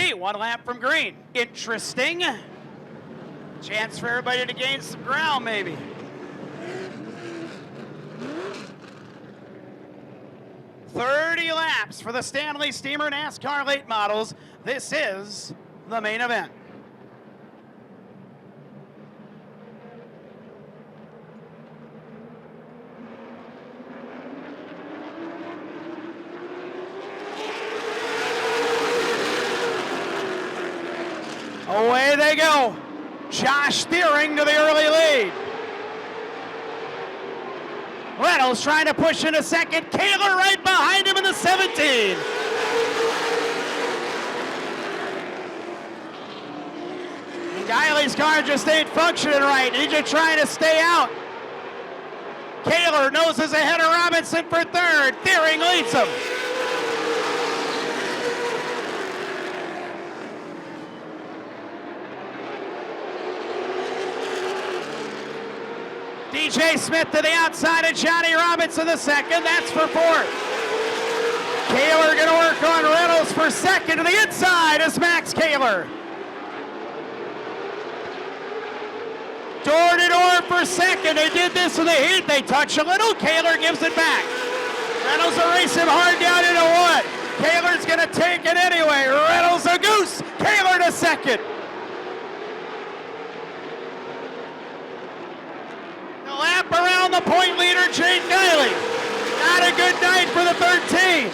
3, 1 lap from green. Interesting. Chance for everybody to gain some ground, maybe. "30 laps for the Stanley Steamer NASCAR late models. This is the main event." Away they go. Josh Thiering to the early lead. Reynolds trying to push into second. Kaler right behind him in the 17. And Guiley's car just ain't functioning right. He's just trying to stay out. Kaler noses ahead of Robinson for third. Thiering leads him. DJ Smith to the outside of Johnny Robinson the second. That's for fourth. Kaler going to work on Reynolds for second. To the inside is Max Kaler. Door to door for second. They did this in the heat. They touch a little. Kaler gives it back. Reynolds will race him hard down into one. Kaler's going to take it anyway. Reynolds a goose. Kaler to second. Lap around the point leader, Jake Guiley. Not a good night for the 13.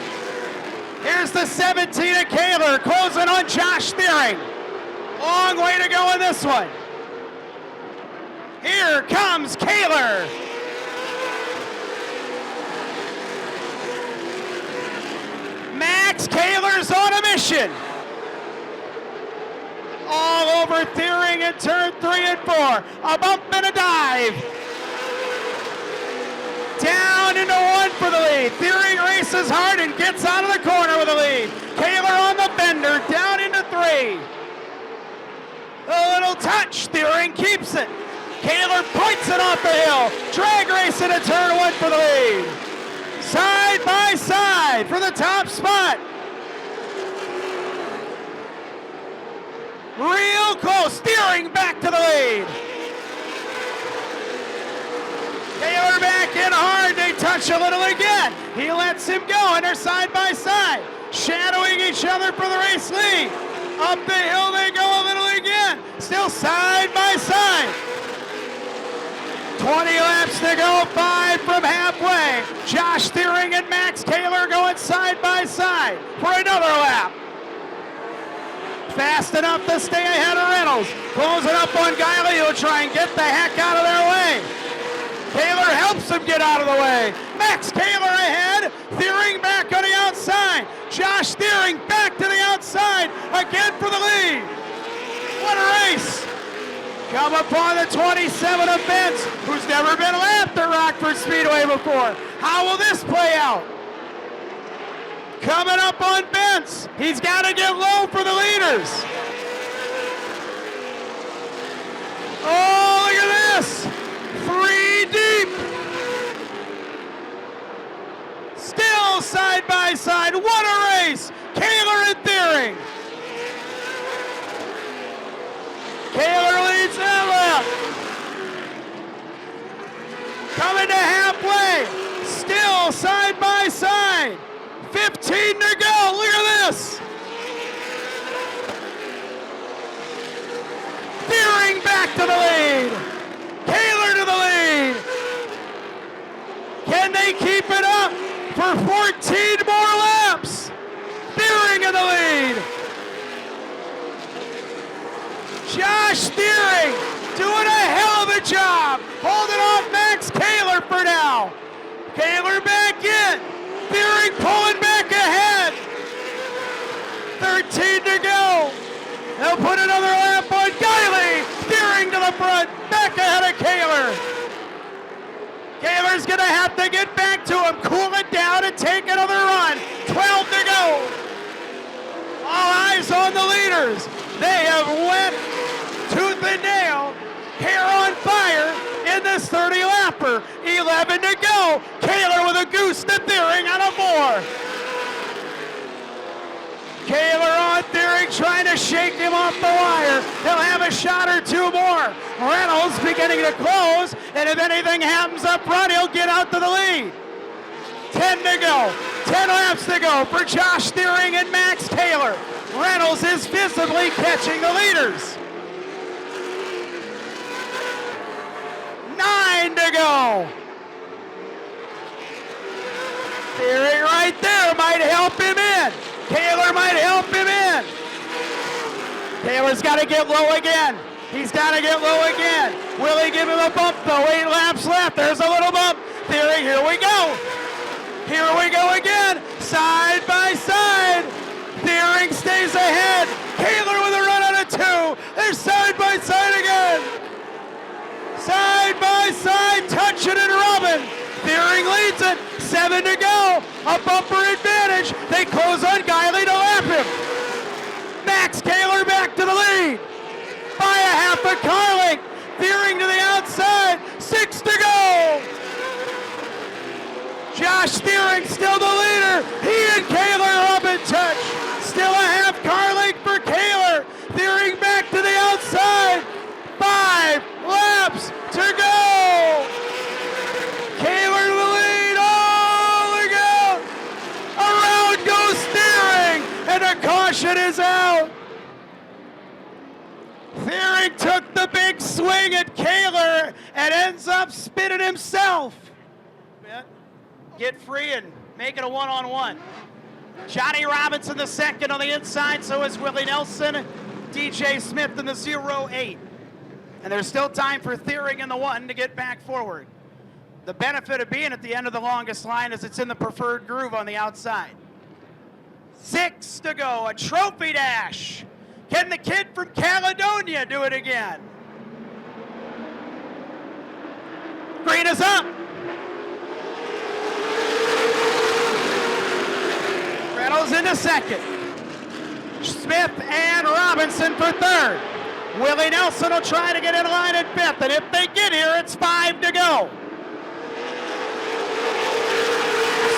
Here's the 17 of Kaler, closing on Josh Thiering. Long way to go in this one. Here comes Kaler. Max Kaler's on a mission. All over Thiering in turn 3 and 4. A bump and a dive. Down into one for the lead. Thiering races hard and gets out of the corner with the lead. Kaler on the bender, down into 3. A little touch, Thiering keeps it. Kaler points it off the hill. Drag race into turn 1 for the lead. Side by side for the top spot. Real close, Thiering back to the lead. Kaler back in hard, they touch a little again. He lets him go, and they're side by side, shadowing each other for the race lead. Up the hill they go a little again, still side by side. 20 laps to go, 5 from halfway. Josh Thiering and Max Kaler going side by side for another lap. Fast enough to stay ahead of Reynolds. Closing up on Guiley, who'll try and get the heck out of their way. Kaler helps him get out of the way. Max Kaler ahead. Thiering back on the outside. Josh Thiering back to the outside. Again for the lead. What a race. Come upon the 27 of Benz, who's never been lapped at Rockford Speedway before. How will this play out? Coming up on Benz. He's got to get low for the leaders. Oh, look at this. 3 deep. Still side by side. What a race. Kaler and Thiering. Kaler leads that lap. Coming to halfway. Still side by side. 15 to go. Look at this. Thiering back to the lead. Kaler to the lead. Can they keep it up for 14 more laps? Thiering in the lead. Josh Thiering doing a hell of a job. Holding off Max Kaler for now. Kaler back in. Thiering pulling back ahead. 13 to go. They'll put another lap on Guiley. Thiering to the front, back ahead of Kaler. Kaler's gonna have to get back to him, cool it down and take another run. 12 to go. All eyes on the leaders. They have went tooth and nail, hair on fire in this 30 lapper. 11 to go. Kaler with a goose to Thiering on a 4. Kaler on Thiering Thiering trying to shake him off the wire. He'll have a shot or two more. Reynolds beginning to close, and if anything happens up front, he'll get out to the lead. 10 to go. 10 laps to go for Josh Thiering and Max Taylor. Reynolds is visibly catching the leaders. 9 to go. Thiering right there might help him in. Taylor might help him in. Taylor's got to get low again. He's got to get low again. Will he give him a bump though? 8 laps left. There's a little bump. Thiering, here we go. Here we go again. Side by side. Thiering stays ahead. Taylor with a run out of 2. They're side by side again. Side by side, touching and rubbing. Thiering leads it. 7 to go. A bumper advantage. They close on Guiley to lap him. Max Taylor back to the lead. By a half a car length. Thiering to the outside. 6 to go. Josh Thiering still the leader. He and Kaler up in touch. Still a half car length for Kaler. Thiering back to the outside. 5 laps to go. Kaler to the lead. Oh, look out. Around goes Thiering, and a caution is out. Thiering took the big swing at Kaler and ends up spinning himself. Get free and make it a one-on-one. Johnny Robinson the second on the inside, so is Willie Nelson. DJ Smith in the 0-8. And there's still time for Thiering in the 1 to get back forward. The benefit of being at the end of the longest line is it's in the preferred groove on the outside. 6 to go, a trophy dash. Can the kid from Caledonia do it again? Green is up. Reynolds into second. Smith and Robinson for third. Willie Nelson will try to get in line at fifth, and if they get here, it's 5 to go.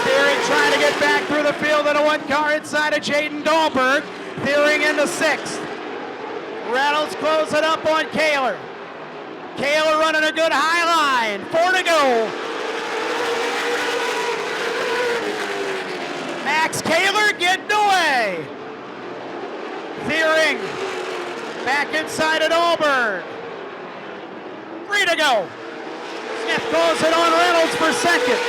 Thiering trying to get back through the field in a 1 car inside of Jaden Dahlberg. Thiering into 6th. Reynolds closing up on Kaler. Kaler running a good high line. 4 to go. Max Kaler getting away. Thiering back inside of Dahlberg. 3 to go. Smith goes it on Reynolds for second.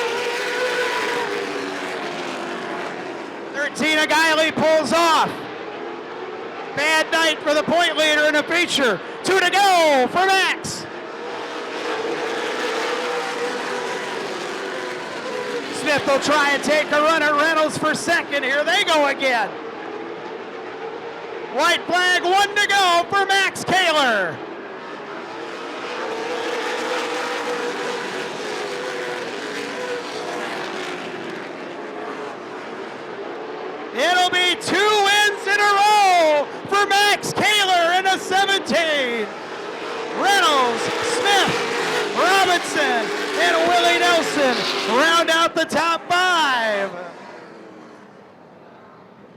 13 Guiley pulls off. Bad night for the point leader in the feature. 2 to go for Max. Smith will try and take a run at Reynolds for second. Here they go again. White flag, 1 to go for Max Kaler. It'll be 2 wins in a row for Max Kaler in a 17. Reynolds, Smith, Robinson, and Willie Nelson round out the top 5.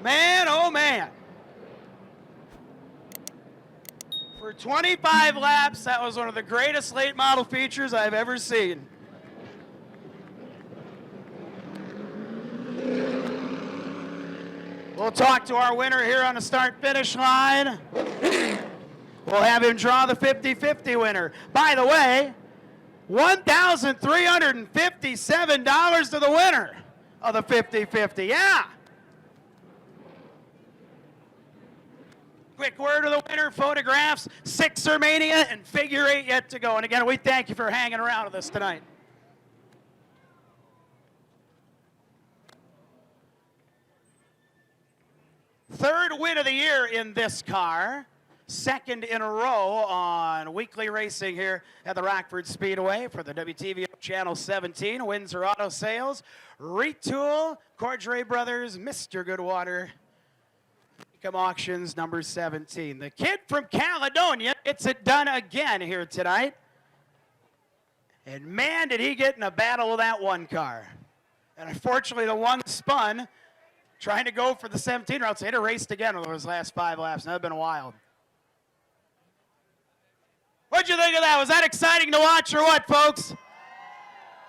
Man, oh man. For 25 laps, that was one of the greatest late model features I've ever seen. We'll talk to our winner here on the start-finish line. We'll have him draw the 50-50 winner. By the way, $1,357 to the winner of the 50-50. Yeah. Quick word of the winner, photographs, 6er Mania, and figure 8 yet to go. And again, we thank you for hanging around with us tonight. Third win of the year in this car. Second in a row on weekly racing here at the Rockford Speedway for the WTVO Channel 17. Windsor Auto Sales, Retool, Cordray Brothers, Mr. Goodwater, Ecom Auctions, number 17. The kid from Caledonia gets it done again here tonight. And man, did he get in a battle with that 1 car. And unfortunately, the 1 spun trying to go for the 17 routes. They had raced again over those last 5 laps. That would have been wild. What'd you think of that? Was that exciting to watch or what, folks?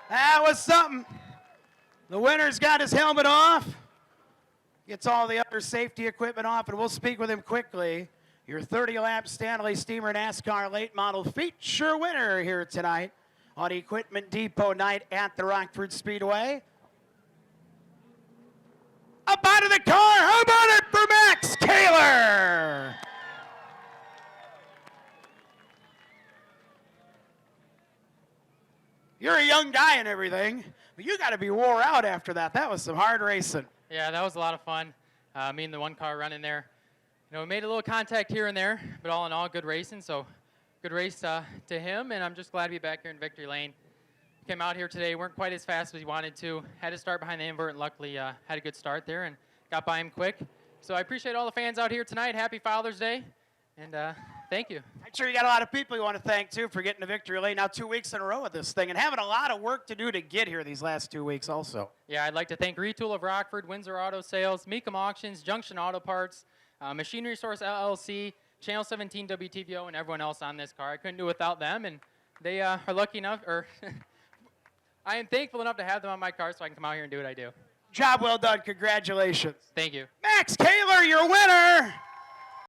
That was something. The winner's got his helmet off. Gets all the other safety equipment off, and we'll speak with him quickly. Your 30-lap Stanley Steamer NASCAR late model feature winner here tonight on Equipment Depot night at the Rockford Speedway. Up out of the car, how about it for Max Kaler? You're a young guy and everything, but you got to be wore out after that. That was some hard racing. Yeah, that was a lot of fun. Me and the one car running there. You know, we made a little contact here and there, but all in all, good racing. So good race to him, and I'm just glad to be back here in Victory Lane. Came out here today, weren't quite as fast as we wanted to. Had to start behind the invert, and luckily had a good start there and got by him quick. So I appreciate all the fans out here tonight. Happy Father's Day, and thank you. I'm sure you got a lot of people you want to thank, too, for getting to Victory Lane now 2 weeks in a row with this thing and having a lot of work to do to get here these last 2 weeks also. Yeah, I'd like to thank Retool of Rockford, Windsor Auto Sales, Mecum Auctions, Junction Auto Parts, Machinery Source LLC, Channel 17 WTVO, and everyone else on this car. I couldn't do it without them, and they are lucky enough, or I am thankful enough to have them on my car so I can come out here and do what I do. Job well done. Congratulations. Thank you. Max Kaler, your winner.